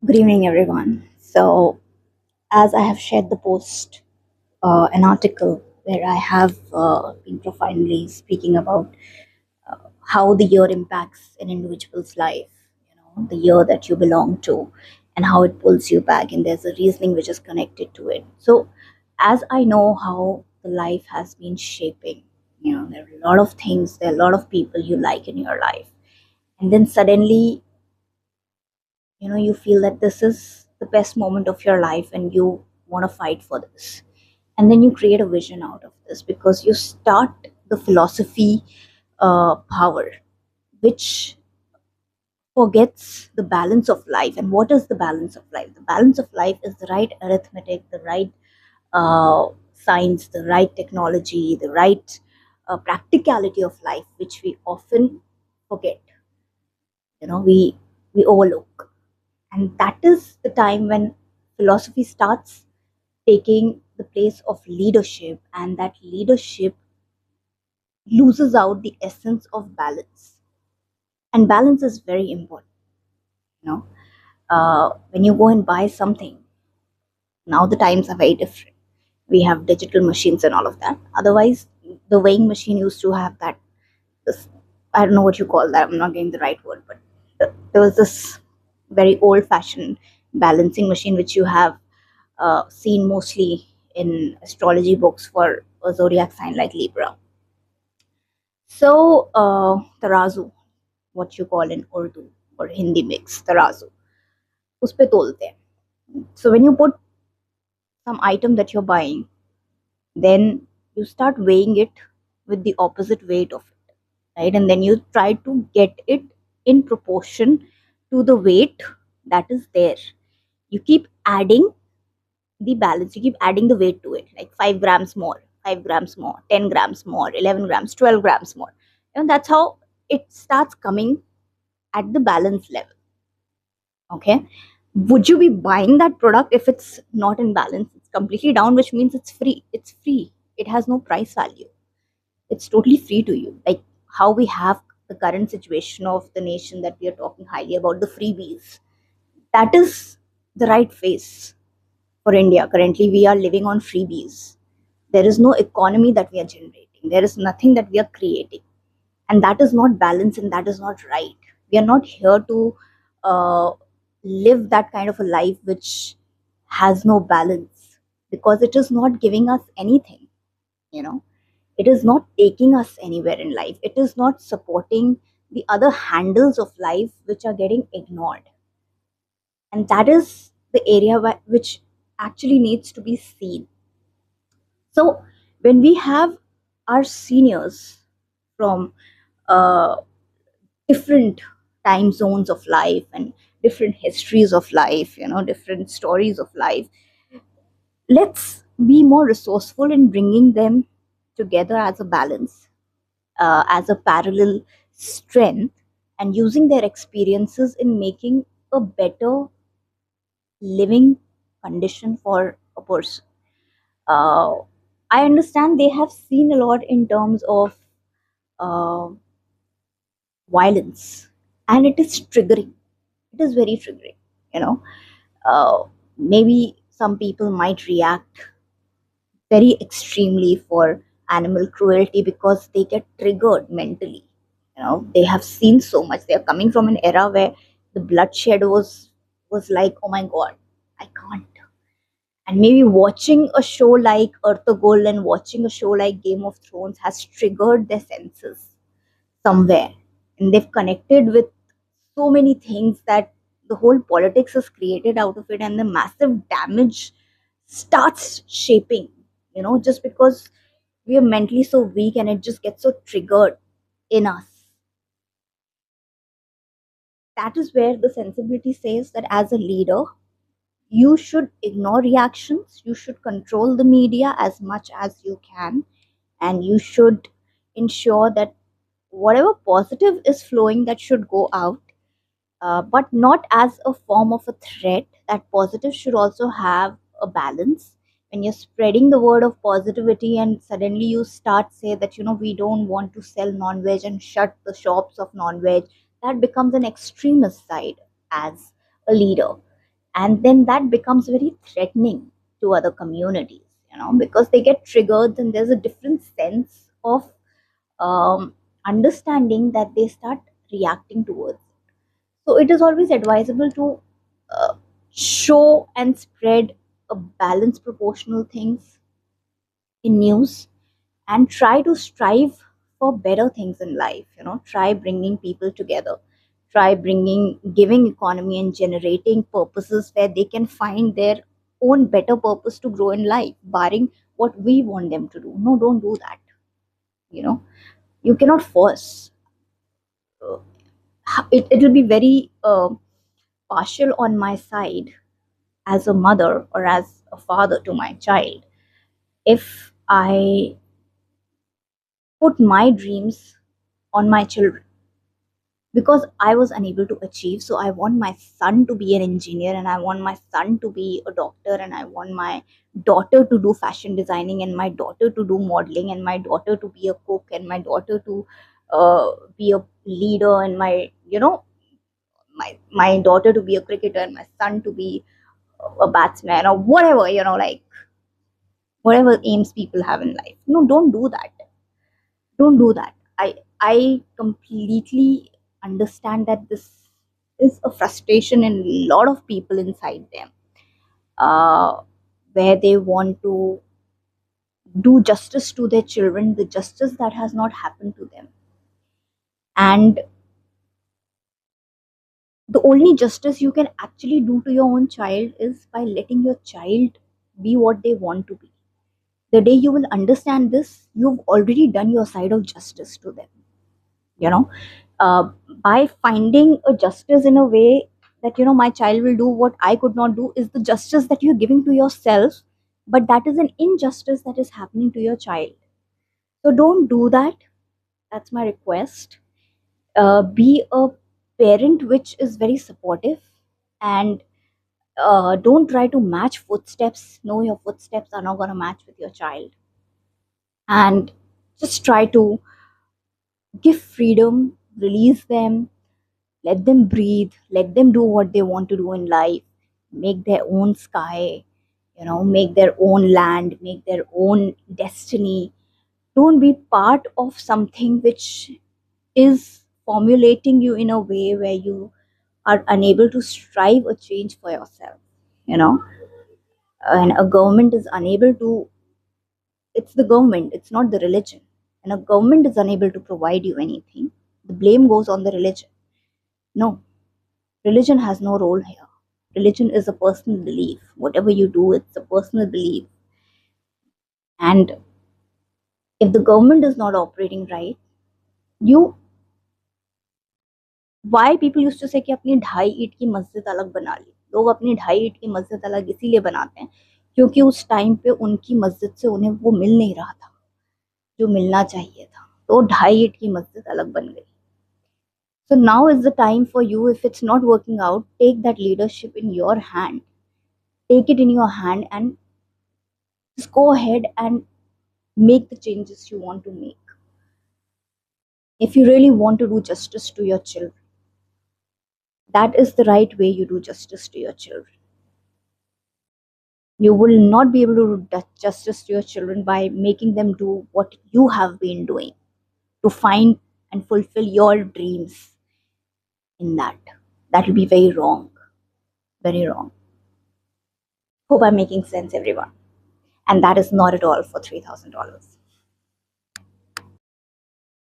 Good evening, everyone. So, as I have shared the post, an article where I have been profoundly speaking about how the year impacts an individual's life, the year that you belong to, and how it pulls you back, and there's a reasoning which is connected to it. So, as I know how the life has been shaping, there are a lot of things, there are a lot of people you like in your life, and then suddenly you feel that this is the best moment of your life and you want to fight for this, and then you create a vision out of this because you start the philosophy power, which forgets the balance of life. And what is the balance of life? The balance of life is the right arithmetic, the right science, the right technology, the right practicality of life, which we often forget, we overlook. And that is the time when philosophy starts taking the place of leadership, and that leadership loses out the essence of balance. And balance is very important. You know, when you go and buy something, now the times are very different. We have digital machines and all of that. Otherwise, the weighing machine used to have that. This, I don't know what you call that. I'm not getting the right word, but there was this very old-fashioned balancing machine which you have seen mostly in astrology books for a zodiac sign like Libra. So, tarazu, what you call in Urdu or Hindi mix, tarazu, उस पे तोलते हैं. So when you put some item that you're buying, then you start weighing it with the opposite weight of it, right? And then you try to get it in proportion to the weight that is there. You keep adding the balance, you keep adding the weight to it, like 5 grams more, 5 grams more, 10 grams more, 11 grams, 12 grams more. And that's how it starts coming at the balance level. Okay, would you be buying that product if it's not in balance? It's completely down, which means it's free, it has no price value, it's totally free to you. Like how we have the current situation of the nation that we are talking highly about, the freebies, that is the right face for India. Currently we are living on freebies. There is no economy that we are generating, there is nothing that we are creating, and that is not balanced and that is not right. We are not here to uh, live that kind of a life which has no balance, because it is not giving us anything. you know it is not taking us anywhere in life, it is not supporting the other handles of life which are getting ignored. And that is the area which actually needs to be seen. So when we have our seniors from uh, different time zones of life and different histories of life, different stories of life, let's be more resourceful in bringing them together as a balance, as a parallel strength, and using their experiences in making a better living condition for a person. uh, I understand they have seen a lot in terms of uh, violence, and it is triggering, it is very triggering. you know uh, Maybe some people might react very extremely for animal cruelty because they get triggered mentally. They have seen so much, they are coming from an era where the bloodshed was like, oh my god, I can't. And maybe watching a show like Ertugrul and watching a show like Game of Thrones has triggered their senses somewhere, and they've connected with so many things that the whole politics is created out of it, and the massive damage starts shaping, just because we are mentally so weak and it just gets so triggered in us. That is where the sensibility says that as a leader, you should ignore reactions, you should control the media as much as you can, and you should ensure that whatever positive is flowing, that should go out, but not as a form of a threat. That positive should also have a balance. When you're spreading the word of positivity and suddenly you start say that we don't want to sell non-veg and shut the shops of non-veg, that becomes an extremist side as a leader. and then that becomes very threatening to other communities, because they get triggered, and there's a different sense of understanding that they start reacting towards. So it is always advisable to uh, show and spread a balanced proportional things in news, and try to strive for better things in life. Try bringing people together, try bringing giving economy and generating purposes where they can find their own better purpose to grow in life, barring what we want them to do. No, don't do that. you know you cannot force. It'll be very partial on my side as a mother or as a father to my child if I put my dreams on my children because I was unable to achieve. So I want my son to be an engineer, and I want my son to be a doctor, and I want my daughter to do fashion designing, and my daughter to do modeling, and my daughter to be a cook, and my daughter to be a leader, and my daughter to be a cricketer, and my son to be a batsman, or whatever, like whatever aims people have in life. No, don't do that. Don't do that. I completely understand that this is a frustration in a lot of people inside them, uh, where they want to do justice to their children, the justice that has not happened to them. And the only justice you can actually do to your own child is by letting your child be what they want to be. The day you will understand this, you've already done your side of justice to them. you know uh, by finding a justice in a way that my child will do what I could not do is the justice that you're giving to yourself, but that is an injustice that is happening to your child. So don't do that. That's my request. Be a parent which is very supportive, and don't try to match footsteps. No, your footsteps are not going to match with your child. And just try to give freedom, release them, let them breathe, let them do what they want to do in life, make their own sky, make their own land, make their own destiny. Don't be part of something which is formulating you in a way where you are unable to strive a change for yourself. you know and a government is unable to, it's the government, it's not the religion. And a government is unable to provide you anything, the blame goes on the religion. No, religion has no role here. Religion is a personal belief. Whatever you do, it's a personal belief. And if the government is not operating right, you, why people used to say कि अपनी 2.5 ईंट की मस्जिद अलग बना ली. लोग अपनी 2.5 ईंट की मस्जिद अलग इसीलिए बनाते हैं क्योंकि उस टाइम पे उनकी मस्जिद से उन्हें वो मिल नहीं रहा था जो मिलना चाहिए था, तो 2.5 ईंट की मस्जिद अलग बन गई. So now is the time for you. If it's not working out, take that leadership in your hand. Take it in your hand and just go ahead and make the changes you want to make. If you really want to do justice to your children, that is the right way you do justice to your children. You will not be able to do justice to your children by making them do what you have been doing to find and fulfill your dreams in that. That will be very wrong. Very wrong. Hope I'm making sense, everyone. And that is not at all for $3,000.